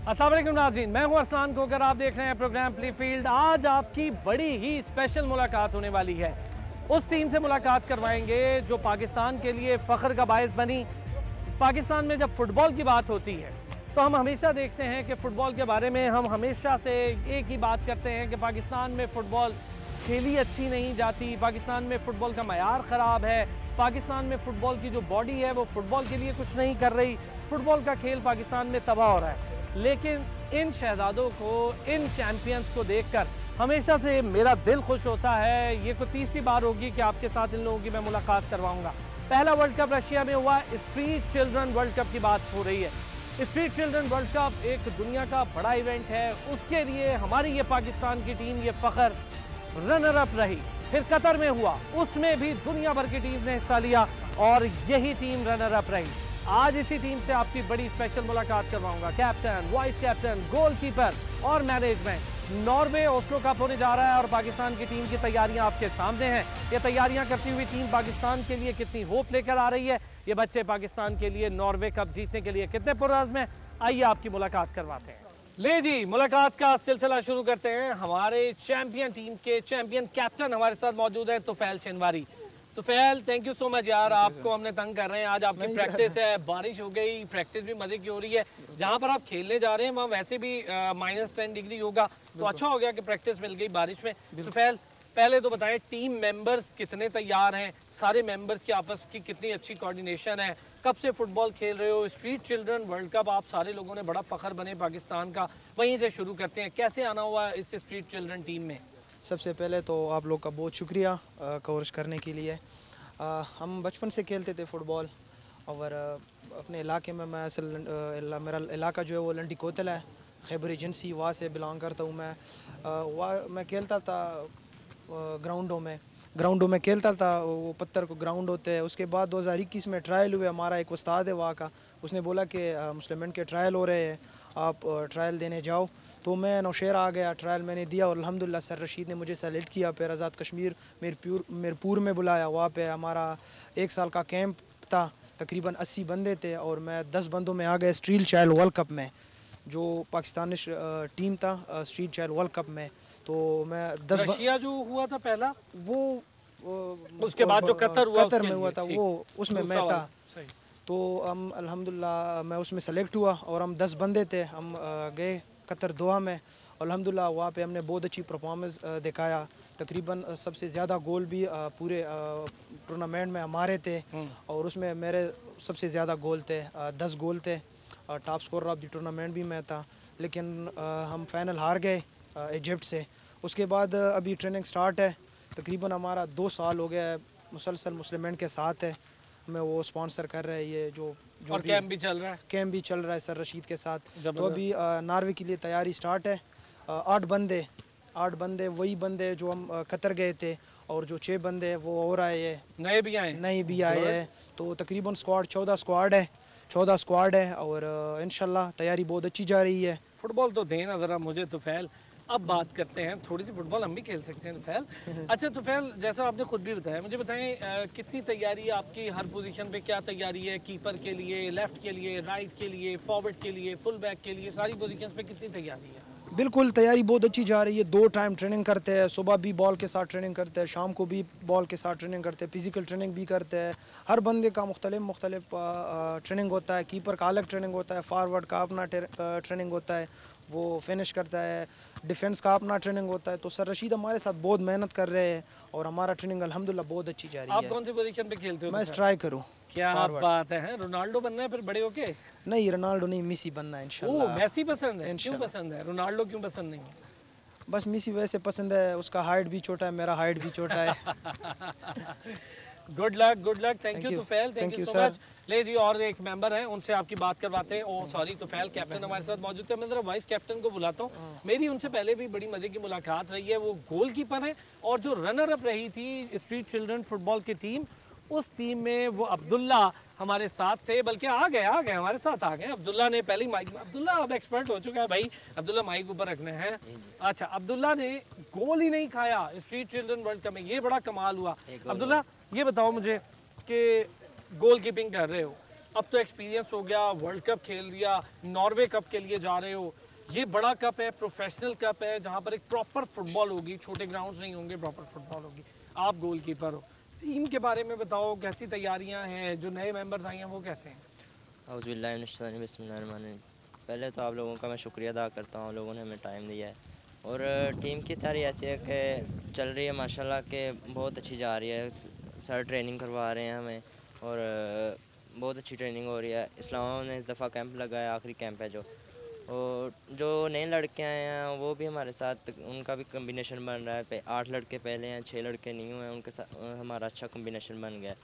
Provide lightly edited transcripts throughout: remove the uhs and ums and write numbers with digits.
अस्सलाम वालेकुम नाज़रीन, मैं हूं अरसलान कोकर। आप देख रहे हैं प्रोग्राम प्ले फील्ड। आज आपकी बड़ी ही स्पेशल मुलाकात होने वाली है। उस टीम से मुलाकात करवाएंगे जो पाकिस्तान के लिए फ़ख्र का बायस बनी। पाकिस्तान में जब फ़ुटबॉल की बात होती है तो हम हमेशा देखते हैं कि फ़ुटबॉल के बारे में हम हमेशा से एक ही बात करते हैं कि पाकिस्तान में फ़ुटबॉल खेली अच्छी नहीं जाती, पाकिस्तान में फ़ुटबॉल का मयार ख़राब है, पाकिस्तान में फ़ुटबॉल की जो बॉडी है वो फ़ुटबॉल के लिए कुछ नहीं कर रही, फ़ुटबॉल का खेल पाकिस्तान में तबाह हो रहा है। लेकिन इन शहजादों को, इन चैम्पियंस को देखकर हमेशा से मेरा दिल खुश होता है। ये को तीसरी बार होगी कि आपके साथ इन लोगों की मैं मुलाकात करवाऊंगा। पहला वर्ल्ड कप रशिया में हुआ, स्ट्रीट चिल्ड्रन वर्ल्ड कप की बात हो रही है। स्ट्रीट चिल्ड्रन वर्ल्ड कप एक दुनिया का बड़ा इवेंट है, उसके लिए हमारी ये पाकिस्तान की टीम ये फ़ख्र रनर अप रही। फिर कतर में हुआ, उसमें भी दुनिया भर की टीम ने हिस्सा लिया और यही टीम रनर अप रही। आज इसी टीम से आपकी बड़ी स्पेशल मुलाकात करवाऊंगा। कैप्टन, वाइस कैप्टन, गोलकीपर और मैनेजमेंट। नॉर्वे ओस्लो कप होने जा रहा है और पाकिस्तान की टीम की तैयारियां आपके सामने हैं। ये तैयारियां करती हुई टीम पाकिस्तान के लिए कितनी होप लेकर आ रही है, ये बच्चे पाकिस्तान के लिए नॉर्वे कप जीतने के लिए कितने पुरअज़्म हैं, आइए आपकी मुलाकात करवाते हैं। ले जी, मुलाकात का सिलसिला शुरू करते हैं। हमारे चैंपियन टीम के चैंपियन कैप्टन हमारे साथ मौजूद है Tufail Shinwari. Tufail, thank you so much यार, आपको हमने तंग कर रहे हैं। आज आपकी प्रैक्टिस है, बारिश हो गई, प्रैक्टिस भी मजे की हो रही है। जहाँ पर आप खेलने जा रहे हैं वहाँ वैसे भी -10 डिग्री होगा, तो अच्छा हो गया कि प्रैक्टिस मिल गई बारिश में। तुफैल, पहले तो बताएं टीम मेंबर्स कितने तैयार हैं, सारे मेंबर्स की आपस की कितनी अच्छी कोऑर्डिनेशन है, कब से फुटबॉल खेल रहे हो? स्ट्रीट चिल्ड्रन वर्ल्ड कप आप सारे लोगों ने बड़ा फ़ख्र बने पाकिस्तान का, वहीं से शुरू करते हैं। कैसे आना हुआ इस स्ट्रीट चिल्ड्रन टीम में? सबसे पहले तो आप लोग का बहुत शुक्रिया कवरेज करने के लिए। हम बचपन से खेलते थे फ़ुटबॉल और अपने इलाके में मैं असल मेरा इलाका जो है वो लंडी कोतल है, खैबर एजेंसी, वहाँ से बिलोंग करता हूँ मैं। वहाँ मैं खेलता था ग्राउंडों में खेलता था। वो पत्थर को ग्राउंड होते हैं। उसके बाद 2021 में ट्रायल हुए। हमारा एक उस्ताद है वहाँ का, उसने बोला कि मुस्लिम के ट्रायल हो रहे हैं, आप ट्रायल देने जाओ। तो मैं नौशहर आ गया, ट्रायल मैंने दिया और अल्हम्दुलिल्लाह सर रशीद ने मुझे सेलेक्ट किया। फिर आज़ाद कश्मीर मिरपुर में बुलाया, वहाँ पे हमारा 1 साल का कैंप था। तकरीबन 80 बंदे थे और मैं 10 बंदों में आ गए स्ट्रीट चाइल्ड वर्ल्ड कप में, जो पाकिस्तानी टीम था स्ट्रीट चाइल्ड वर्ल्ड कप में। तो मैं 10 रशिया जो हुआ था पहला, वो उसके बाद जो कतर में हुआ था, वो उसमें मैं था। तो हम अल्हम्दुलिल्लाह मैं उसमें सेलेक्ट हुआ और हम 10 बंदे थे। हम गए कतर दोहा में, अल्हम्दुलिल्लाह वहाँ पे हमने बहुत अच्छी परफॉर्मेंस दिखाया। तकरीबन सबसे ज़्यादा गोल भी पूरे टूर्नामेंट में हमारे थे और उसमें मेरे सबसे ज़्यादा गोल थे, 10 गोल थे। Top scorer of the tournament भी मैं था, लेकिन हम फाइनल हार गए इजिप्ट से। उसके बाद अभी ट्रेनिंग स्टार्ट है। तकरीबन हमारा 2 साल हो गया है मुसलसल मुस्लिम के साथ है, हमें वो स्पॉन्सर कर रहे हैं। ये जो और कैंप भी चल रहा है, कैंप भी चल रहा है सर रशीद के साथ। तो अभी नॉर्वे के लिए तैयारी स्टार्ट है। 8 बंदे वही बंदे जो हम कतर गए थे और जो 6 बंदे वो और आए हैं, नए भी आए हैं। तो तकरीबन 14 स्क्वाड है और इंशाल्लाह तैयारी बहुत अच्छी जा रही है। फुटबॉल तो देना ज़रा मुझे तुफैल। अब बात करते हैं, थोड़ी सी फुटबॉल हम भी खेल सकते हैं तुफैल। अच्छा तुफैल, जैसा आपने खुद भी बताया, मुझे बताएं कितनी तैयारी है आपकी, हर पोजीशन पे क्या तैयारी है? कीपर के लिए, लेफ्ट के लिए, राइट के लिए, फॉरवर्ड के लिए, फुल बैक के लिए, सारी पोजीशन पे कितनी तैयारी है? बिल्कुल तैयारी बहुत अच्छी जा रही है। 2 टाइम ट्रेनिंग करते हैं, सुबह भी बॉल के साथ ट्रेनिंग करते हैं, शाम को भी बॉल के साथ ट्रेनिंग करते हैं, फिजिकल ट्रेनिंग भी करते हैं। हर बंदे का मुख्तलिफ ट्रेनिंग होता है। कीपर का अलग ट्रेनिंग होता है, फॉरवर्ड का अपना ट्रेनिंग होता है, वो फिनिश करता है, डिफेंस का अपना ट्रेनिंग होता है। तो सर रशीद हमारे साथ बहुत मेहनत कर रहे हैं और हमारा ट्रेनिंग अल्हम्दुलिल्लाह बहुत अच्छी जा रही है। आप कौन सी पोजीशन पे खेलते हो? मैं स्ट्राइकर हूँ। क्या बात है, रोनाल्डो बनना है फिर बड़े होके? नहीं, रोनाल्डो नहीं, मेसी बनना है इंशाल्लाह। मेसी पसंद है? क्यों पसंद है? रोनाल्डो क्यों पसंद नहीं है? बस मेसी वैसे पसंद है, उसका हाइट भी छोटा है, मेरा हाइट भी छोटा है। Good luck. Thank you Tufail, thank you so much. ले जी, और एक मेंबर हैं, उनसे आपकी बात करवाते हैं। ओ सॉरी तुफैल, कैप्टन हमारे साथ मौजूद है। मैं जरा वाइस कैप्टन को बुलाता हूँ। मेरी उनसे पहले भी बड़ी मजे की मुलाकात रही है। वो गोलकीपर है और जो रनर अप रही थी स्ट्रीट चिल्ड्रन फुटबॉल की टीम, उस टीम में वो अब्दुल्ला हमारे साथ थे, बल्कि आ गए हमारे साथ आ गए। अब्दुल्ला ने पहले माइक, अब्दुल्ला अब एक्सपर्ट हो चुका है भाई, अब्दुल्ला माइक ऊपर रखने हैं। अच्छा, अब्दुल्ला ने गोल ही नहीं खाया स्ट्रीट चिल्ड्रन वर्ल्ड कप में, ये बड़ा कमाल हुआ। अब्दुल्ला ये बताओ मुझे कि गोल कीपिंग कर रहे हो, अब तो एक्सपीरियंस हो गया, वर्ल्ड कप खेल लिया, नॉर्वे कप के लिए जा रहे हो, ये बड़ा कप है, प्रोफेशनल कप है जहाँ पर एक प्रॉपर फुटबॉल होगी, छोटे ग्राउंड्स नहीं होंगे, प्रॉपर फुटबॉल होगी। आप गोलकीपर हो, टीम के बारे में बताओ, कैसी तैयारियां हैं, जो नए मेंबर्स आए हैं वो कैसे हैं? बिस्मिल्लाहिर्रहमानिर्रहीम। पहले तो आप लोगों का मैं शुक्रिया अदा करता हूँ, लोगों ने हमें टाइम दिया है। और टीम की तैयारी ऐसी है कि चल रही है माशाल्लाह के बहुत अच्छी जा रही है। सर ट्रेनिंग करवा रहे हैं हमें और बहुत अच्छी ट्रेनिंग हो रही है। इस्लामाबाद में इस दफ़ा कैंप लगाया, आखिरी कैंप है जो। और जो नए लड़के आए हैं वो भी हमारे साथ, उनका भी कम्बिनेशन बन रहा है। 8 लड़के पहले हैं, 6 लड़के नहीं हुए हैं, उनके साथ हमारा अच्छा कम्बिनेशन बन गया है।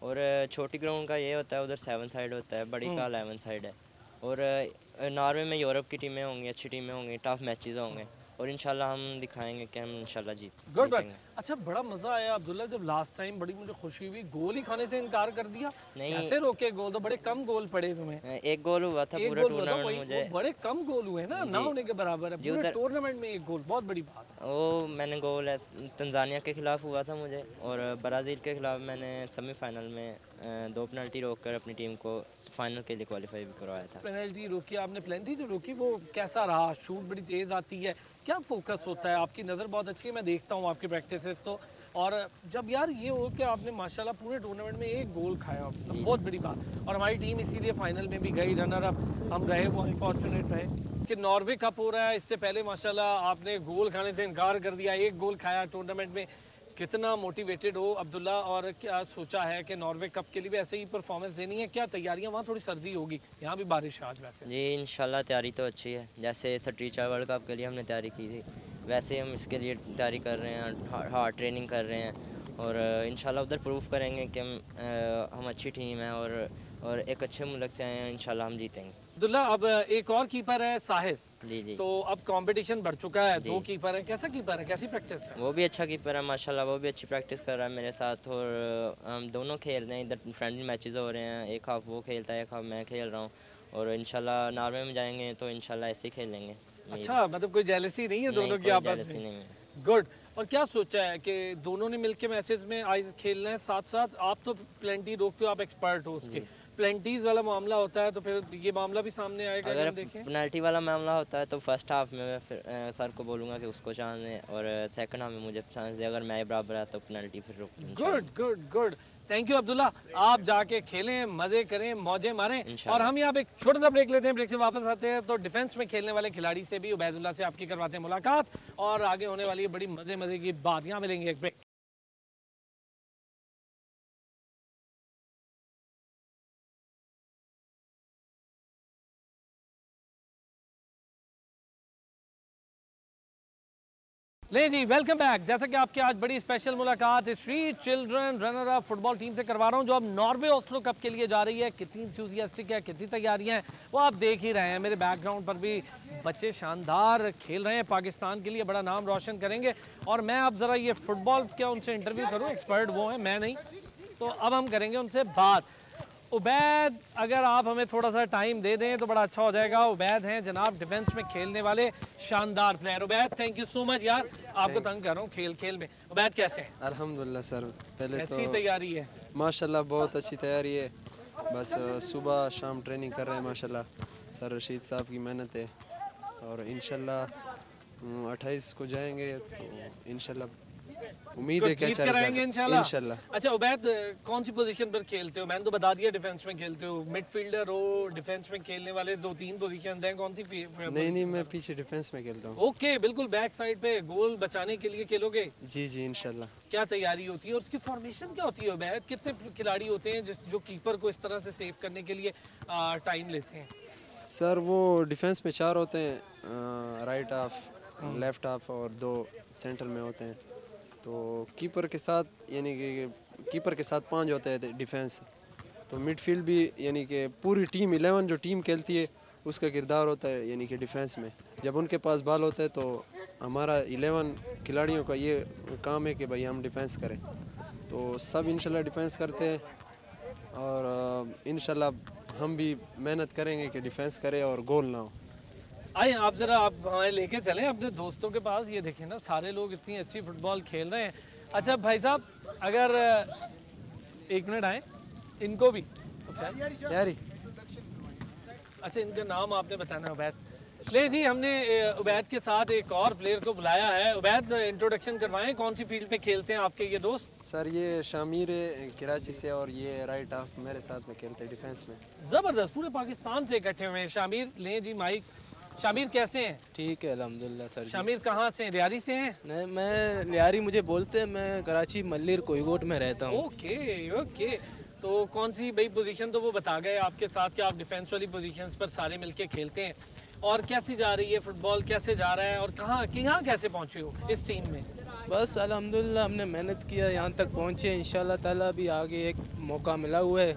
और छोटी ग्राउंड का ये होता है, उधर 7 साइड होता है, बड़ी का 11 साइड है। और नॉर्वे में यूरोप की टीमें होंगी, अच्छी टीमें होंगी, टफ मैचेस होंगे और इंशाल्लाह हम दिखाएंगे कि हम इंशाल्लाह जीतेंगे। अच्छा, बड़ा मजा आया अब्दुल्ला, जब लास्ट टाइम बड़ी मुझे खुशी हुई, गोल ही खाने से इनकार कर दिया। नहीं, कैसे रोके गोल? तो बड़े कम गोल पड़े तुम्हें। एक गोल हुआ था पूरे टूर्नामेंट में मुझे। बड़े कम गोल हुए ना, ना होने के बराबर है पूरे टूर्नामेंट में एक गोल, बहुत बड़ी बात है। वो मैंने गोल है तंजानिया के खिलाफ हुआ था मुझे, और ब्राज़ील के खिलाफ मैंने सेमीफाइनल में 2 पेनल्टी रोककर अपनी टीम को फाइनल के लिए क्वालिफाई भी करवाया था। पेनल्टी रोकी आपने, पेनल्टी जो रोकी वो कैसा रहा? शूट बड़ी तेज़ आती है, क्या फोकस होता है? आपकी नज़र बहुत अच्छी है, मैं देखता हूँ आपकी प्रैक्टिसेस तो। और जब यार ये हो कि आपने माशाल्लाह पूरे टूर्नामेंट में एक गोल खाया, तो बहुत बड़ी बात। और हमारी टीम इसीलिए फाइनल में भी गई, रनर अप हम रहे, वो अनफॉर्चुनेट रहे कि नॉर्वे कप हो रहा है। इससे पहले माशाल्लाह आपने गोल खाने से इनकार कर दिया, एक गोल खाया टूर्नामेंट में। कितना मोटिवेटेड हो अब्दुल्ला, और क्या सोचा है कि नॉर्वे कप के लिए भी ऐसे ही परफॉर्मेंस देनी है? क्या तैयारियां? वहाँ थोड़ी सर्दी होगी, यहाँ भी बारिश है आज वैसे। जी इंशाल्लाह तैयारी तो अच्छी है, जैसे सट्रीचा वर्ल्ड कप के लिए हमने तैयारी की थी वैसे हम इसके लिए तैयारी कर रहे हैं, हार्ड ट्रेनिंग कर रहे हैं। और इंशाल्लाह उधर प्रूफ करेंगे कि हम अच्छी टीम है और एक अच्छे मुल्क से आए हैं, इंशाल्लाह हम जीतेंगे। अब्दुल्ला, अब एक और कीपर है साहिर। जी। तो अब कंपटीशन बढ़ चुका है, 2 कीपर है, कैसा कीपर है, कैसी प्रैक्टिस है? वो भी अच्छा कीपर है माशाल्लाह, वो भी अच्छी प्रैक्टिस कर रहा है मेरे साथ। और हम दोनों खेल रहे हैं, इधर फ्रेंडली मैचेस हो रहे हैं, एक हाफ वो खेलता है, एक हाफ मैं खेल रहा हूँ। और इंशाल्लाह नॉर्वे में जाएंगे तो इंशाल्लाह ऐसे ही खेलेंगे। अच्छा, मतलब कोई जेलसी नहीं है दोनों की आपस में? गुड। और क्या सोचा है कि दोनों ने मिलके मैचेस में आज खेलना है साथ साथ? आप तो प्लेंटी रोकते हो, आप एक्सपर्ट हो उसके, प्लेंटीज वाला मामला होता है तो फिर ये मामला भी सामने आएगा। अगर पेनल्टी वाला मामला होता है तो फर्स्ट हाफ में मैं फिर सर को बोलूँगा कि उसको चांस दे, और सेकंड हाफ में मुझे चांस दे। अगर मैं बराबर है तो पेनल्टी फिर रोक। Good good good, thank you Abdullah. आप जाके खेलें, मज़े करें, मौजें मारें। और हम यहाँ पे एक छोटा सा ब्रेक लेते हैं, ब्रेक से वापस आते हैं तो डिफेंस में खेलने वाले खिलाड़ी से भी, उबैदुल्ला से आपकी करवाते हैं मुलाकात, और आगे होने वाली है बड़ी मज़े की बात। यहाँ मिलेंगे एक ब्रेक। ले जी, वेलकम बैक। जैसा कि आपकी आज बड़ी स्पेशल मुलाकात street children runner up football team से करवा रहा हूं, जो अब नॉर्वे ऑस्लो कप के लिए जा रही है। कितनी इंथुसियास्टिक है, कितनी तैयारियां हैं, वो आप देख ही रहे हैं। मेरे बैकग्राउंड पर भी बच्चे शानदार खेल रहे हैं, पाकिस्तान के लिए बड़ा नाम रोशन करेंगे। और मैं अब ज़रा ये फुटबॉल क्या उनसे इंटरव्यू करूँ, एक्सपर्ट वो हैं, मैं नहीं, तो अब हम करेंगे उनसे बात। उबैद, अगर आप हमें थोड़ा सा टाइम दे दें तो बड़ा अच्छा हो जाएगा। उबैद हैं जनाब डिफेंस में खेलने वाले शानदार player. Ubaid, thank you so much यार, आपको तंग कर रहा हूँ खेल में। उबैद कैसे हैं? अल्हम्दुलिल्लाह सर, पहले कैसी तैयारी है? माशाल्लाह बहुत अच्छी तैयारी है, बस सुबह शाम ट्रेनिंग कर रहे हैं माशाल्लाह। सर रशीद साहब की मेहनत है, और इंशाल्लाह 28 को जाएंगे तो इंशाल्लाह उम्मीद है कि अच्छा कराएंगे इंशाल्लाह। अच्छा उबैद, कौन सी पोजीशन पर खेलते हो? मैंने तो बता दिया डिफेंस में खेलते हो, मिडफील्डर हो, डिफेंस में खेलने वाले 2-3 पोजीशन हैं, कौन सी? नहीं, मैं पीछे डिफेंस में खेलता हूँ। ओके, बिल्कुल बैक साइड पे गोल बचाने के लिए खेलोगे? जी इंशाल्लाह। क्या तैयारी होती है और उसकी फॉर्मेशन क्या होती है उबैद? कितने खिलाड़ी होते हैं जो कीपर को इस तरह से सेव करने के लिए टाइम लेते हैं? सर वो डिफेंस में 4 होते हैं, राइट हाफ, लेफ्ट हाफ और 2 सेंटर में होते हैं। तो कीपर के साथ यानी कि कीपर के साथ 5 होते हैं डिफेंस। तो मिडफील्ड भी यानी कि पूरी टीम 11 जो टीम खेलती है उसका किरदार होता है यानी कि डिफेंस में। जब उनके पास बॉल होता है तो हमारा 11 खिलाड़ियों का ये काम है कि भाई हम डिफेंस करें। तो सब इंशाल्लाह डिफेंस करते हैं, और इंशाल्लाह हम भी मेहनत करेंगे कि डिफेंस करें और गोल ना हो। आइए आप ज़रा आप हमें लेके चलें अपने दोस्तों के पास। ये देखें ना, सारे लोग इतनी अच्छी फुटबॉल खेल रहे हैं। अच्छा भाई साहब, अगर 1 मिनट आए, इनको भी है? यारी अच्छा, इनका नाम आपने बताना है, उबैद। ले जी, हमने उबैद के साथ एक और प्लेयर को बुलाया है। उबैद, इंट्रोडक्शन करवाएं, कौन सी फील्ड पे खेलते हैं आपके ये दोस्त? सर ये शामिर है कराची से और ये राइट ऑफ मेरे साथ में खेलते हैं डिफेंस में। जबरदस्त, पूरे पाकिस्तान से इकट्ठे हुए हैं। शामिर, ले जी माइक। शामिर कैसे हैं? ठीक है अल्हम्दुलिल्लाह सर जी। शामिर कहाँ से हैं? लियारी से हैं? नहीं, मैं लियारी मुझे बोलते हैं, मैं कराची मल्लिर कोईगोट में रहता हूँ। Okay okay. तो कौन सी भाई पोजीशन तो वो बता गए आपके साथ कि आप डिफेंस वाली पोजीशंस पर सारे मिलके खेलते हैं। और कैसी जा रही है फुटबॉल, कैसे जा रहा है और कहाँ कैसे पहुँचे हो इस टीम में? बस अल्हम्दुलिल्लाह हमने मेहनत किया, यहाँ तक पहुँचे। इंशाल्लाह ताला भी आगे एक मौका मिला हुआ है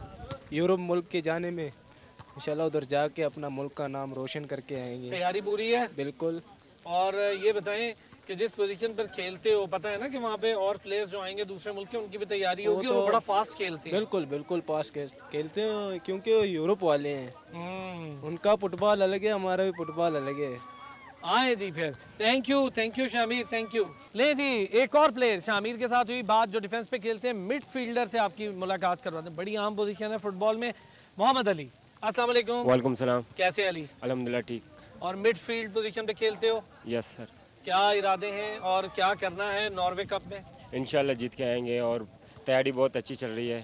यूरोप मुल्क के जाने में। इंशाल्लाह उधर जाके अपना मुल्क का नाम रोशन करके आएंगे। तैयारी पूरी है? बिल्कुल। और ये बताएं कि जिस पोजीशन पर खेलते हो, पता है ना कि वहाँ पे और प्लेयर्स जो आएंगे दूसरे मुल्क के, उनकी भी तैयारी होगी और वो बड़ा फास्ट खेलते हैं। बिल्कुल बिल्कुल पास खेलते हैं क्योंकि वो यूरोप वाले हैं। उनका फुटबॉल अलग है, हमारा भी फुटबॉल अलग है। आए जी फिर। Thank you Shamir, thank you. ले जी, एक और प्लेयर शामिर के साथ हुई बात जो डिफेंस पे खेलते हैं। मिड फील्डर से आपकी मुलाकात करवाते हैं। बड़ी अहम पोजीशन है फुटबॉल में। मोहम्मद अली, अस्सलाम वालेकुम। वालेकुम सलाम। कैसे अली? अल्हम्दुलिल्लाह ठीक। और मिड फील्ड पोजीशन पे खेलते हो? Yes sir. क्या इरादे हैं और क्या करना है नॉर्वे कप में? इंशाल्लाह जीत के आएंगे और तैयारी बहुत अच्छी चल रही है।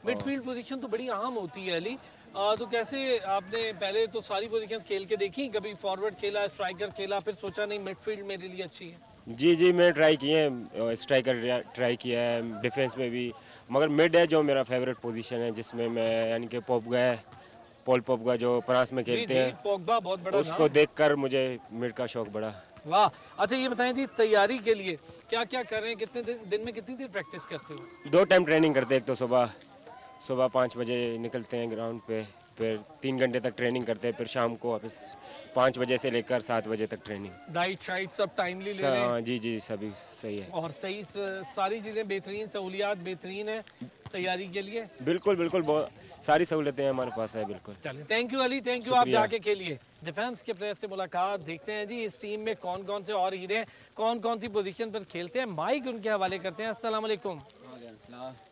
मिडफील्ड पोजीशन तो बड़ी अहम होती है अली। तो कैसे आपने पहले तो सारी पोजीशंस खेल के देखी, कभी फॉरवर्ड खेला, स्ट्राइकर खेला, फिर सोचा नहीं मिडफील्ड मेरे लिए अच्छी है? जी मैं ट्राई किए हैं, स्ट्राइकर ट्राई किया है, डिफेंस में भी, मगर मिड है जो मेरा फेवरेट पोजीशन है, जिसमें मैं यानी कि पॉल पोग्बा जो फ्रांस में खेलते हैं, पोग्बा बहुत बड़ा उसको देखकर मुझे मिड का शौक बढ़ा। वाह। अच्छा ये बताएं जी, तैयारी के लिए क्या क्या कर रहे हैं? कितने दिन में कितनी देर प्रैक्टिस करते हो? 2 टाइम ट्रेनिंग करते हैं। एक तो सुबह 5 बजे निकलते हैं ग्राउंड पे, फिर 3 घंटे तक ट्रेनिंग करते हैं, फिर शाम को वापस 5 बजे से लेकर 7 बजे तक ट्रेनिंग। डाइट शाइट सब टाइमली ले रहे हैं? जी सभी सही है। और सही सारी चीज़ें बेहतरीन, सहूलियात बेहतरीन है तैयारी के लिए? बिल्कुल बहुत सारी सहूलतें हमारे पास है। बिल्कुल। चलिए, thank you Ali, thank you. आप जाके खेलिए। डिफेंस के प्लेयर से मुलाकात, देखते हैं जी इस टीम में कौन कौन से और हीरे हैं, कौन कौन सी पोजीशन पर खेलते हैं। माइक उनके हवाले करते हैं। अस्सलाम वालेकुम।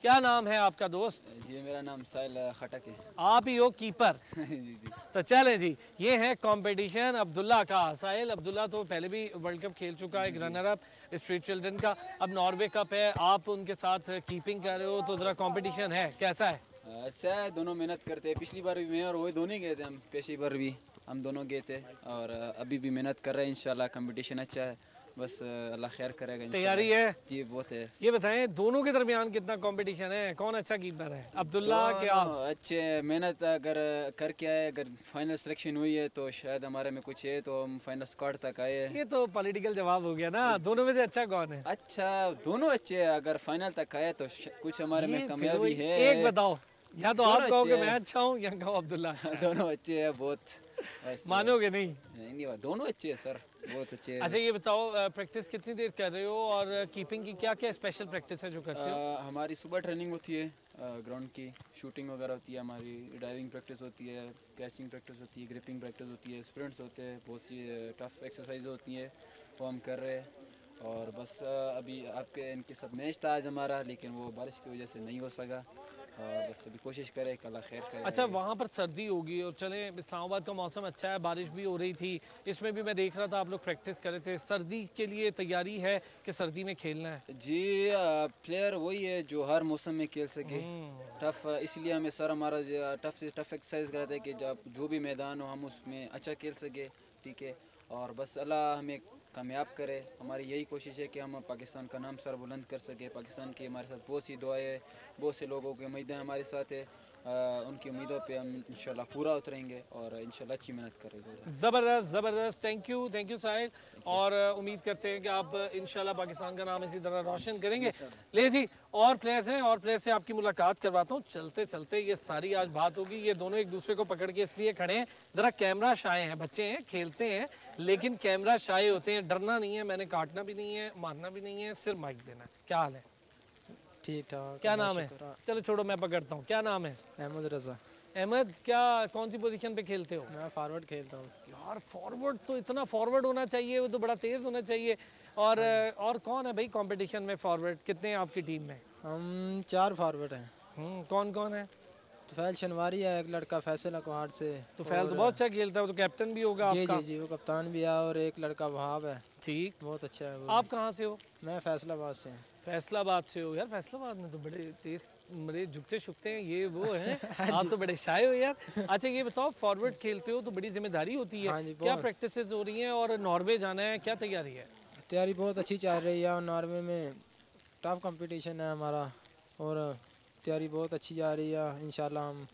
क्या नाम है आपका दोस्त? जी मेरा नाम साहिल खटक है। आप ही हो कीपर? जी। तो चलें जी, ये है कंपटीशन अब्दुल्ला का। साहिल, अब्दुल्ला तो पहले भी वर्ल्ड कप खेल चुका है, एक रनर अप स्ट्रीट चिल्ड्रन का। अब नॉर्वे कप है, आप उनके साथ कीपिंग कर रहे हो, तो ज़रा कंपटीशन है, कैसा है? अच्छा है, दोनों मेहनत करते हैं। पिछली बार भी मैं और वही दोनों ही गए थे, हम पेशी बार भी हम दोनों गए थे और अभी भी मेहनत कर रहे हैं। इंशाल्लाह कंपटीशन अच्छा है, बस अल्लाह खैर करेगा। तैयारी है? जी बहुत है। ये बताएं दोनों के दरमियान कितना कंपटीशन है, कौन अच्छा कीपर है, अब्दुल्ला के आप? अच्छे मेहनत अगर करके आए, अगर फाइनल सिलेक्शन हुई है तो शायद हमारे में कुछ है, तो हम फाइनल स्क्वाड तक आए हैं। ये तो पॉलिटिकल जवाब हो गया ना। दोनों में से अच्छा कौन है? अच्छा, दोनों अच्छे हैं। अगर फाइनल तक आए तो कुछ हमारे में कामयाबी है। एक बताओ, या तो आप कहो कि मैं अच्छा हूँ या कहो अब्दुल्ला अच्छा। दोनों अच्छे हैं बहुत। मानोगे नहीं? नहीं, दोनों अच्छे हैं सर, बहुत अच्छे हैं। अच्छा ये बताओ, प्रैक्टिस कितनी देर कर रहे हो और कीपिंग की क्या क्या स्पेशल प्रैक्टिस है जो करते हो? हमारी सुबह ट्रेनिंग होती है ग्राउंड की, शूटिंग वगैरह होती है, हमारी डाइविंग प्रैक्टिस होती है, कैचिंग प्रैक्टिस होती है, ग्रिपिंग प्रैक्टिस होती है, स्प्रिंट्स होते हैं, बहुत सी टफ एक्सरसाइज होती है, वो हम कर रहे हैं। और बस अभी आपके इनके साथ मैच था आज हमारा, लेकिन वो बारिश की वजह से नहीं हो सका। और बस अभी कोशिश करें कि अल्लाह खैर करे। अच्छा, वहाँ पर सर्दी होगी और चले इस्लामाबाद का मौसम अच्छा है, बारिश भी हो रही थी, इसमें भी मैं देख रहा था आप लोग प्रैक्टिस कर रहे थे। सर्दी के लिए तैयारी है कि सर्दी में खेलना है? जी प्लेयर वही है जो हर मौसम में खेल सके। टफ इसलिए हमें सर हमारा टफ से टफ एक्सरसाइज कराते हैं कि जब जो भी मैदान हो हम उसमें अच्छा खेल सके। ठीक है, और बस अल्लाह हमें कामयाब करे। हमारी यही कोशिश है कि हम पाकिस्तान का नाम सर बुलंद कर सके। पाकिस्तान की हमारे साथ बहुत सी दुआएं हैं, बहुत से लोगों की उम्मीदें हमारे साथ है। उनकी उम्मीदों पे हम इंशाल्लाह पूरा उतरेंगे और इंशाल्लाह अच्छी मेहनत करेंगे। ज़बरदस्त, थैंक यू साहिल। और उम्मीद करते हैं कि आप इंशाल्लाह पाकिस्तान का नाम इसी तरह रोशन करेंगे। ले जी, और प्लेयर्स हैं, और प्लेयर से आपकी मुलाकात करवाता हूँ। चलते चलते ये सारी आज बात होगी। ये दोनों एक दूसरे को पकड़ के इसलिए खड़े हैं, ज़रा कैमरा शाय हैं, बच्चे हैं, खेलते हैं लेकिन कैमरा शाय होते हैं। डरना नहीं है, मैंने काटना भी नहीं है, मारना भी नहीं है, सिर्फ माइक देना है। क्या हाल है? ठीक ठाक। क्या नाम है? चलो छोड़ो, मैं पकड़ता हूँ। क्या नाम है? अहमद रजा। अहमद, क्या कौन सी पोजीशन पे खेलते हो? मैं फॉरवर्ड खेलता हूँ। यार फॉरवर्ड तो इतना फॉरवर्ड होना चाहिए, वो तो बड़ा तेज होना चाहिए। और कौन है भाई कंपटीशन में फॉरवर्ड? कितने हैं आपकी टीम में? हम 4 फॉरवर्ड हैं। कौन कौन है? तुफैल शनवारी है, एक लड़का फैसल अकवार से। तुफैल तो बहुत अच्छा खेलता है, वो तो कैप्टन भी होगा जी आपका। जी जी, वो कप्तान भी है। और एक लड़का वहाब है, ठीक, बहुत अच्छा है वो। आप कहाँ से हो? मैं फैसलाबाद से हूँ। फैसलाबाद से हो यार? फैसलाबाद में तो बड़े तेज, बड़े झुकते शुकते हैं ये वो हैं। आप तो बड़े शाय हो यार। अच्छा ये बताओ, फॉरवर्ड खेलते हो तो बड़ी जिम्मेदारी होती है, हाँ जी, क्या बहुत। प्रैक्टिसेस हो रही हैं और नॉर्वे जाना है, क्या तैयारी है? तैयारी बहुत अच्छी चल रही है और नॉर्वे में टफ कंपटीशन है हमारा, और तैयारी बहुत अच्छी जा रही है। इंशाल्लाह हम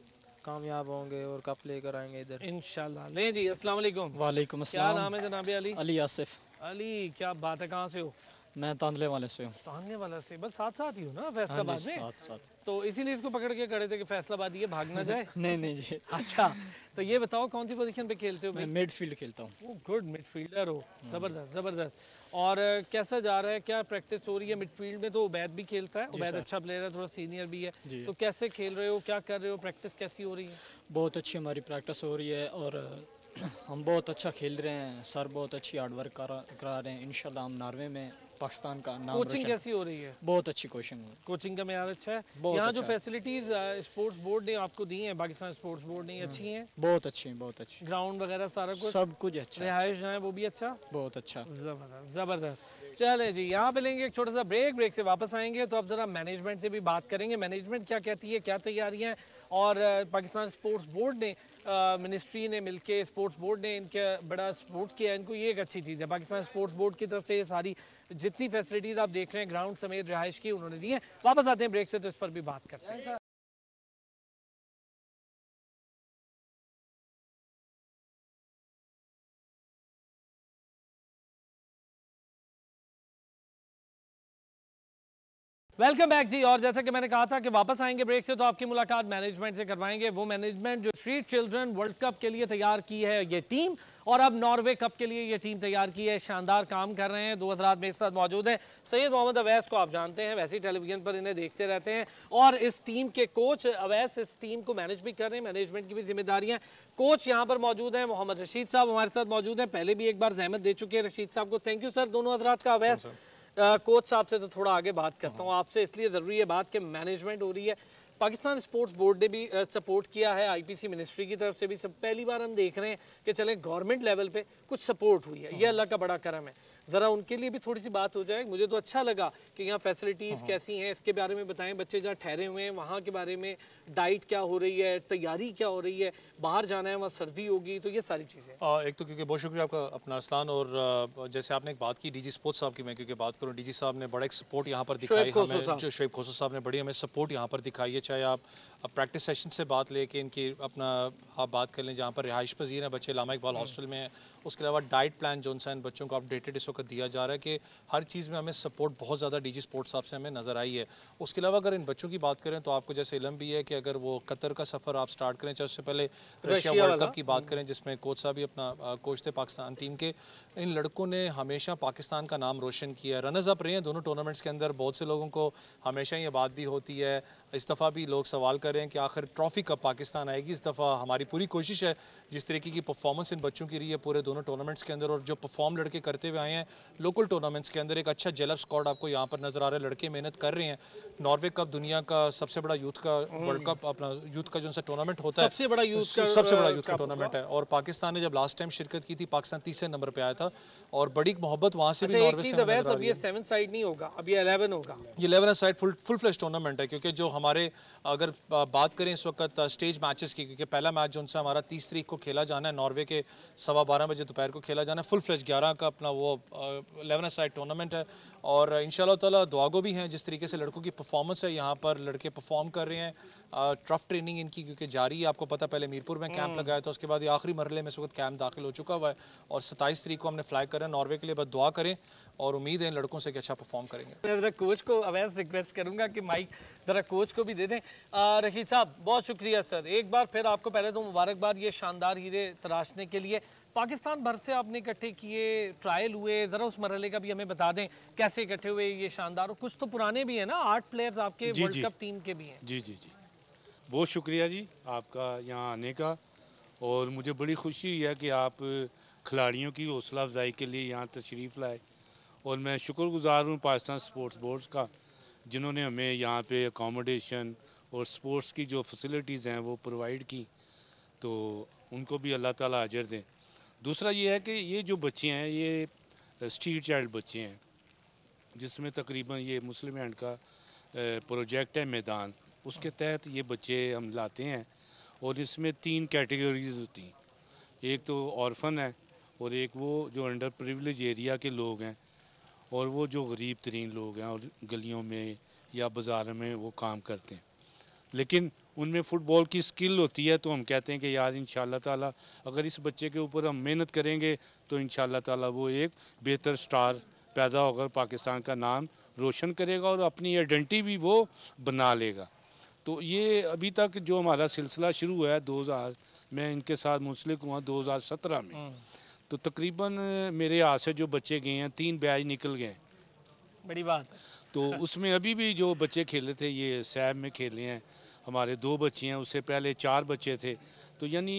कामयाब होंगे और कप लेकर आएंगे इधर इंशाल्लाह। ले जी, अस्सलाम वालेकुम। वालेकुम क्या अस्सलाम। नाम है जनाब अली? अली आसिफ। अली, क्या बात है, कहाँ से हो? मैं तांदले वाले से हूँ। तानने वाला से, बस साथ साथ ही हो ना हाँ फैसलाबाद जी, में? साथ साथ। तो इसीलिए इसको पकड़ के खड़े थे कि फैसलाबाद ये भाग ना जाए। नहीं नहीं जी, अच्छा, तो ये बताओ कौन सी पोजीशन पे खेलते हो मैं भाई? मिडफील्ड खेलता हूँ। गुड, मिडफील्डर हो, ज़बरदस्त ज़बरदस्त। और कैसा जा रहा है, क्या प्रैक्टिस हो रही है? मिडफील्ड में तो उबैद भी खेलता है, उबैद सर। अच्छा प्लेयर है, थोड़ा सीनियर भी है, जी। तो कैसे खेल रहे हो, क्या कर रहे हो, प्रैक्टिस कैसी हो रही है? बहुत अच्छी हमारी प्रैक्टिस हो रही है और हम बहुत अच्छा खेल रहे हैं। सर बहुत अच्छी हार्ड वर्क करा रहे हैं। इंशाल्लाह हम नॉर्वे में पाकिस्तान का नाम कोचिंग रोशन। कैसी हो रही है? बहुत अच्छी कोचिंग। कोचिंग का मेयार अच्छा है? बहुत यहाँ जो अच्छा है। फैसिलिटीज स्पोर्ट्स बोर्ड ने आपको दी हैं, पाकिस्तान स्पोर्ट्स बोर्ड ने, अच्छी हैं? बहुत अच्छी हैं, बहुत अच्छी। ग्राउंड वगैरह सारा कुछ, सब कुछ अच्छा है, रिहाइश है वो भी अच्छा, बहुत अच्छा। ज़बरदस्त ज़बरदस्त। चले जी, यहाँ पे लेंगे एक छोटा सा ब्रेक, ब्रेक से वापस आएंगे तो अब ज़रा मैनेजमेंट से भी बात करेंगे, मैनेजमेंट क्या कहती है, क्या तैयारियाँ हैं। और पाकिस्तान स्पोर्ट्स बोर्ड ने, मिनिस्ट्री ने मिलके, स्पोर्ट्स बोर्ड ने इनके बड़ा सपोर्ट किया है इनको, ये एक अच्छी चीज़ है। पाकिस्तान स्पोर्ट्स बोर्ड की तरफ से ये सारी जितनी फैसिलिटीज़ आप देख रहे हैं ग्राउंड समेत रिहाइश की उन्होंने दी हैं। वापस आते हैं ब्रेक से तो इस पर भी बात करते हैं। वेलकम बैक जी। और जैसा कि मैंने कहा था कि वापस आएंगे ब्रेक से तो आपकी मुलाकात मैनेजमेंट से करवाएंगे, वो मैनेजमेंट जो स्ट्रीट चिल्ड्रन वर्ल्ड कप के लिए तैयार की है ये टीम, और अब नॉर्वे कप के लिए ये टीम तैयार की है। शानदार काम कर रहे हैं। 2 हज़रात मेरे साथ मौजूद हैं। सैयद मोहम्मद अवैस को आप जानते हैं, वैसे ही टेलीविजन पर इन्हें देखते रहते हैं, और इस टीम के कोच अवैस इस टीम को मैनेज भी कर रहे हैं, मैनेजमेंट की भी जिम्मेदारियां। कोच यहाँ पर मौजूद हैं, मोहम्मद रशीद साहब हमारे साथ मौजूद हैं, पहले भी एक बार जहमत दे चुके हैं रशीद साहब को, थैंक यू सर दोनों हज़रात का। अवैस कोच साहब से तो थोड़ा आगे बात करता हूँ आपसे, इसलिए ज़रूरी है बात कि मैनेजमेंट हो रही है। पाकिस्तान स्पोर्ट्स बोर्ड ने भी सपोर्ट किया है, आईपीसी मिनिस्ट्री की तरफ से भी सब पहली बार हम देख रहे हैं कि चले गवर्नमेंट लेवल पे कुछ सपोर्ट हुई है, ये अल्लाह का बड़ा करम है। ज़रा उनके लिए भी थोड़ी सी बात हो जाए। मुझे तो अच्छा लगा कि यहाँ फैसिलिटीज़ कैसी हैं, इसके बारे में बताएं। बच्चे जहाँ ठहरे हुए हैं वहाँ के बारे में, डाइट क्या हो रही है, तैयारी क्या हो रही है, बाहर जाना है वहाँ सर्दी होगी, तो ये सारी चीज़ें। एक तो क्योंकि बहुत शुक्रिया आपका अपना अरसलान, और जैसे आपने एक बात की डीजी स्पोर्ट्स साहब की, मैं क्योंकि बात करूँ, डीजी साहब ने बड़ा एक सपोर्ट यहाँ पर दिखाई हमें, जो शोएब खोसो साहब ने बड़ी हमें सपोर्ट यहाँ पर दिखाई है। चाहे आप प्रैक्टिस सेशन से बात लेके इनकी अपना आप बात कर लें, जहाँ पर रिहाइश पजीर हैं बच्चे, लामा इकबाल हॉस्टल में हैं, उसके अलावा डाइट प्लान जो इन बच्चों को अपडेटेड इस वक्त दिया जा रहा है कि हर चीज़ में हमें सपोर्ट बहुत ज़्यादा डीजी स्पोर्ट्स साहब से हमें नज़र आई है। उसके अलावा अगर इन बच्चों की बात करें तो आपको जैसे इल्म भी है कि अगर वो कतर का सफ़र आप स्टार्ट करें, चाहे उससे पहले रशिया वर्ल्ड कप की बात करें जिसमें कोच साहब भी अपना कोच थे पाकिस्तान टीम के, इन लड़कों ने हमेशा पाकिस्तान का नाम रोशन किया है, रनर्स अप रहे हैं दोनों टूर्नामेंट्स के अंदर। बहुत से लोगों को हमेशा ये बात भी होती है, इस दफ़ा भी लोग सवाल कर रहे हैं कि आखिर ट्रॉफी कब पाकिस्तान आएगी। इस दफ़ा हमारी पूरी कोशिश है, जिस तरीके की परफॉर्मेंस इन बच्चों की रही है पूरे दोनों टूर्नामेंट्स के अंदर, और जो परफॉर्म लड़के करते हुए आए हैं लोकल टूर्नामेंट्स के अंदर, एक अच्छा जेलअप स्क्वाड आपको यहाँ पर नजर आ रहा है। लड़के मेहनत कर रहे हैं। नॉर्वे कप दुनिया का सबसे बड़ा यूथ का वर्ल्ड कप, अपना यूथ का जो सा टूर्नामेंट होता है, सबसे बड़ा यूथ का टूर्नामेंट है। और पाकिस्तान ने जब लास्ट टाइम शिरकत की थी, पाकिस्तान तीसरे नंबर पे आया था, और बड़ी मोहब्बत वहाँ से भी नॉर्वे से नजर आ रही है। 7 साइड नहीं होगा, अब ये 11 होगा। ये 11 साइड फुल फ्लैश टूर्नामेंट है, क्योंकि जो हमारे अगर बात करें इस वक्त स्टेज मैचेस की, क्योंकि पहला मैच जो हमारा 30 तारीख को खेला जाना है, नॉर्वे के 12:15 बजे दोपहर को खेला जाना है। फुल फ्लैश 11 का अपना वो 11 साइड टूर्नामेंट है, और इंशाल्लाह ताला दुआगो भी हैं। जिस तरीके से लड़कों की परफॉर्मेंस है यहाँ पर, लड़के परफॉर्म कर रहे हैं। टफ ट्रेनिंग इनकी क्योंकि जारी है, आपको पता, पहले मीरपुर में कैंप लगाया था, उसके बाद ये आखिरी मरहले में इस वक्त कैंप दाखिल हो चुका हुआ है, और 27 तारीख को हमने फ्लाई कर रहे हैं नॉर्वे के लिए। बस दुआ करें और उम्मीद है इन लड़कों से कि अच्छा परफॉर्म करेंगे। मैं ज़रा कोच को अवैस रिक्वेस्ट करूंगा कि माइक ज़रा कोच को भी दे दें। रशीद साहब बहुत शुक्रिया सर, एक बार फिर आपको पहले तो मुबारकबाद ये शानदार हीरे तराशने के लिए। पाकिस्तान भर से आपने इकट्ठे किए, ट्रायल हुए, ज़रा उस मरहले का भी हमें बता दें कैसे इकट्ठे हुए ये शानदार, और कुछ तो पुराने भी हैं ना, 8 प्लेयर्स आपके वर्ल्ड कप टीम के भी हैं। जी जी जी, बहुत शुक्रिया जी आपका यहाँ आने का, और मुझे बड़ी खुशी है कि आप खिलाड़ियों की हौसला अफजाई के लिए यहाँ तशरीफ़ लाए, और मैं शुक्रगुज़ार हूँ पाकिस्तान स्पोर्ट्स बोर्ड्स का, जिन्होंने हमें यहाँ पे अकोमोडेशन और स्पोर्ट्स की जो फैसिलिटीज़ हैं वो प्रोवाइड की, तो उनको भी अल्लाह ताला अजर दें। दूसरा ये है कि ये जो बच्चे हैं ये स्ट्रीट चाइल्ड बच्चे हैं, जिसमें तकरीबन ये मुस्लिम हैंड का प्रोजेक्ट है मैदान, उसके तहत ये बच्चे हम लाते हैं। और इसमें 3 कैटेगरीज होती हैं, एक तो ऑर्फन है और एक वो जो अंडर प्रिविलेज एरिया के लोग हैं और वो जो गरीब तरीन लोग हैं और गलियों में या बाज़ार में वो काम करते हैं, लेकिन उनमें फ़ुटबॉल की स्किल होती है। तो हम कहते हैं कि यार इंशाल्लाह ताला अगर इस बच्चे के ऊपर हम मेहनत करेंगे तो इंशाल्लाह ताला वो एक बेहतर स्टार पैदा होकर पाकिस्तान का नाम रोशन करेगा और अपनी आइडेंटिटी भी वो बना लेगा। तो ये अभी तक जो हमारा सिलसिला शुरू हुआ है 2000, मैं इनके साथ मुंसलिक हुआ 2017 में, तो तकरीबन मेरे हाथ से जो बच्चे गए हैं 3 बैच निकल गए। बड़ी बात। तो उसमें अभी भी जो बच्चे खेले थे ये सैब में खेले हैं, हमारे 2 बच्चे हैं, उससे पहले 4 बच्चे थे। तो यानी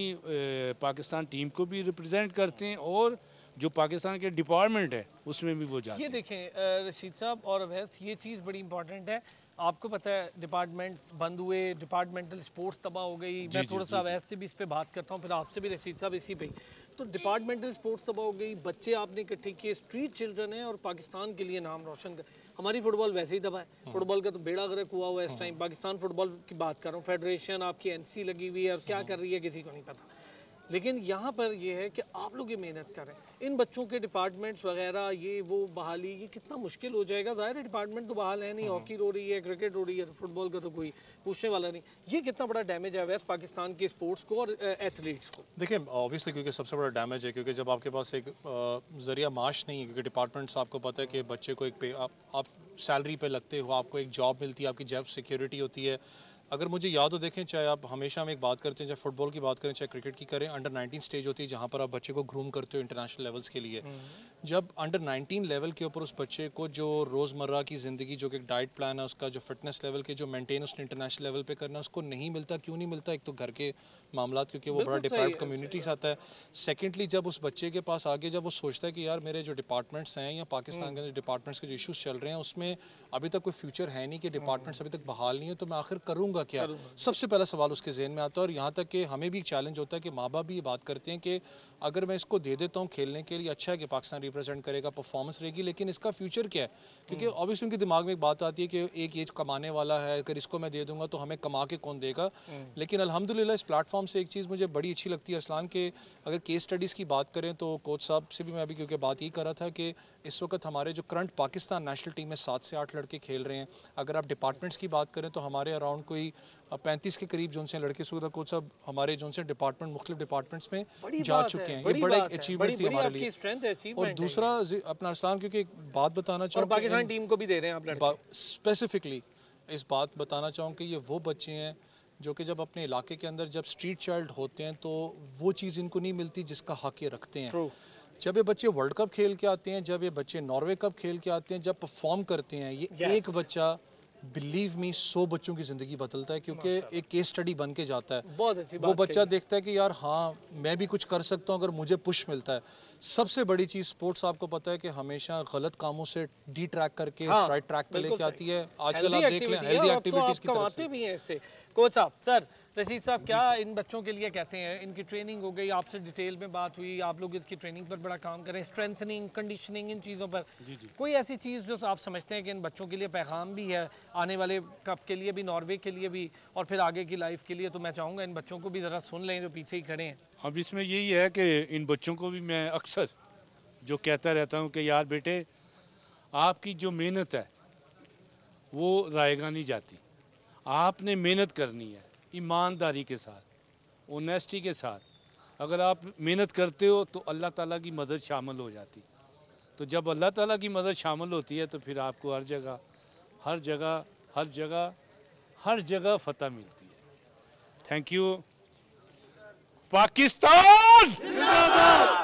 पाकिस्तान टीम को भी रिप्रेजेंट करते हैं और जो पाकिस्तान के डिपार्टमेंट है उसमें भी वो जाते हैं। ये देखें रशीद साहब और अवैस, ये चीज़ बड़ी इंपॉर्टेंट है। आपको पता है डिपार्टमेंट्स बंद हुए, डिपार्टमेंटल स्पोर्ट्स तबाह हो गई। मैं थोड़ा सा अवैस से भी इस पे बात करता हूँ, फिर आपसे भी रशीद साहब इसी पे। तो डिपार्टमेंटल स्पोर्ट्स तबाह हो गई, बच्चे आपने इकट्ठे किए, स्ट्रीट चिल्ड्रन है और पाकिस्तान के लिए नाम रोशन कर। हमारी फुटबॉल वैसे ही दबा है, फुटबॉल का तो बेड़ा गर्क हुआ हुआ है इस टाइम। पाकिस्तान फुटबॉल की बात कर रहा हूँ, फेडरेशन आपकी NC लगी हुई है और क्या कर रही है किसी को नहीं पता। लेकिन यहाँ पर ये है कि आप लोग ये मेहनत करें, इन बच्चों के डिपार्टमेंट्स वगैरह ये वो बहाली, ये कितना मुश्किल हो जाएगा। ज़ाहिर है डिपार्टमेंट तो बहाल है नहीं, हॉकी हो रही है, क्रिकेट हो रही है, फुटबॉल का तो कोई पूछने वाला नहीं। ये कितना बड़ा डैमेज है वैसे पाकिस्तान के स्पोर्ट्स को और एथलीट्स को? देखिए ऑब्वियसली क्योंकि सबसे बड़ा डैमेज है, क्योंकि जब आपके पास एक ज़रिया माश नहीं है, क्योंकि डिपार्टमेंट्स आपको पता है कि बच्चे को एक आप सैलरी पे लगते हो, आपको एक जॉब मिलती है, आपकी जॉब सिक्योरिटी होती है। अगर मुझे याद हो, देखें चाहे आप हमेशा हम एक बात करते हैं, चाहे फुटबॉल की बात करें चाहे क्रिकेट की करें, अंडर 19 स्टेज होती है जहाँ पर आप बच्चे को ग्रूम करते हो इंटरनेशनल लेवल्स के लिए। जब अंडर 19 लेवल के ऊपर उस बच्चे को जो रोज़मर्रा की ज़िंदगी, जो कि डाइट प्लान है उसका, जो फिटनेस लेवल के जो मेंटेन उसने इंटरनेशनल लेवल पे करना है, उसको नहीं मिलता। क्यों नहीं मिलता? एक तो घर के मामला, क्योंकि वो बड़ा डिप्राइव्ड कम्युनिटी से आता है। सेकेंडली जब उस बच्चे के पास आगे जब वो सोचता है कि यार मेरे जो डिपार्टमेंट्स हैं या पाकिस्तान के जो डिपार्टमेंट्स के जो इशूज़ चल रहे हैं उसमें अभी तक कोई फ्यूचर है नहीं, कि डिपार्टमेंट्स अभी तक बहाल नहीं है, तो मैं आखिर करूँगा क्या? सबसे पहला सवाल उसके जहन में आता है। और यहाँ तक कि हमें भी एक चैलेंज होता है कि माँ बाप भी ये बात करते हैं कि अगर मैं इसको दे देता हूँ खेलने के लिए, अच्छा है कि पाकिस्तान रिप्रेजेंट करेगा, परफॉर्मेंस रहेगी, लेकिन इसका फ्यूचर क्या है? क्योंकि ऑब्वियसली उनके दिमाग में एक बात आती है कि एक एज कमाने वाला है, अगर इसको मैं दे दूंगा तो हमें कमा के कौन देगा। लेकिन अल्हम्दुलिल्लाह इस प्लेटफॉर्म से एक चीज़ मुझे बड़ी अच्छी लगती है अरसलान, के अगर केस स्टडीज़ की बात करें तो कोच साहब से भी मैं अभी क्योंकि बात यही कर रहा था कि इस वक्त हमारे जो करंट पाकिस्तान नेशनल टीम में 7 से 8 लड़के खेल रहे हैं। अगर आप डिपार्टमेंट्स की बात करें तो हमारे अराउंड कोई 35 के करीब जो से लड़के सुधा कोच साहब हमारे जो से डिपार्टमेंट मुख्तलिफ डिपार्टमेंट्स में जा चुके हैं। ये बड़ा एक अचीवमेंट थी हमारे लिए। और दूसरा अपना अरसलान, क्योंकि एक बात बताना चाहूँ, पाकिस्तान टीम को भी दे रहे हैं आप लड़के, स्पेसिफिकली इस बात बताना चाहूँ कि ये वो बच्चे हैं जो कि जब अपने इलाके के अंदर जब स्ट्रीट चाइल्ड होते हैं तो वो चीज़ इनको नहीं मिलती जिसका हक ये रखते हैं। जब ये बच्चे वर्ल्ड कप खेल के आते हैं, जब ये बच्चे नॉर्वे कप खेल के आते हैं, जब परफॉर्म करते हैं, ये एक बच्चा बिलीव मी 100 बच्चों की ज़िंदगी बदलता है, क्योंकि एक केस स्टडी बन के जाता है। बहुत अच्छी बात। वो बच्चा देखता है कि यार हाँ मैं भी कुछ कर सकता हूँ अगर मुझे पुश मिलता है। सबसे बड़ी चीज़ स्पोर्ट्स आपको पता है कि हमेशा गलत कामों से डी ट्रैक करके राइट ट्रैक पे लेके आती है। आजकल आप देख लें हेल्दी एक्टिविटीज़ की तरफ से भी है इससे। कोच साहब, सर रशीद साहब, क्या इन बच्चों के लिए कहते हैं, इनकी ट्रेनिंग हो गई, आपसे डिटेल में बात हुई, आप लोग इसकी ट्रेनिंग पर बड़ा काम करें, स्ट्रेंथनिंग, कंडीशनिंग, इन चीज़ों पर कोई ऐसी चीज़ जो आप समझते हैं कि इन बच्चों के लिए पैगाम भी है आने वाले कप के लिए भी, नॉर्वे के लिए भी और फिर आगे की लाइफ के लिए? तो मैं चाहूँगा इन बच्चों को भी ज़रा सुन लें जो पीछे ही खड़े हैं। अब इसमें यही है कि इन बच्चों को भी मैं अक्सर जो कहता रहता हूँ कि यार बेटे, आपकी जो मेहनत है वो रायगा नहीं जाती। आपने मेहनत करनी है ईमानदारी के साथ, ऑनेस्टी के साथ। अगर आप मेहनत करते हो तो अल्लाह ताला की मदद शामिल हो जाती। तो जब अल्लाह ताला की मदद शामिल होती है तो फिर आपको हर जगह हर जगह हर जगह हर जगह फतह मिलती है। Thank you. पाकिस्तान जिंदाबाद।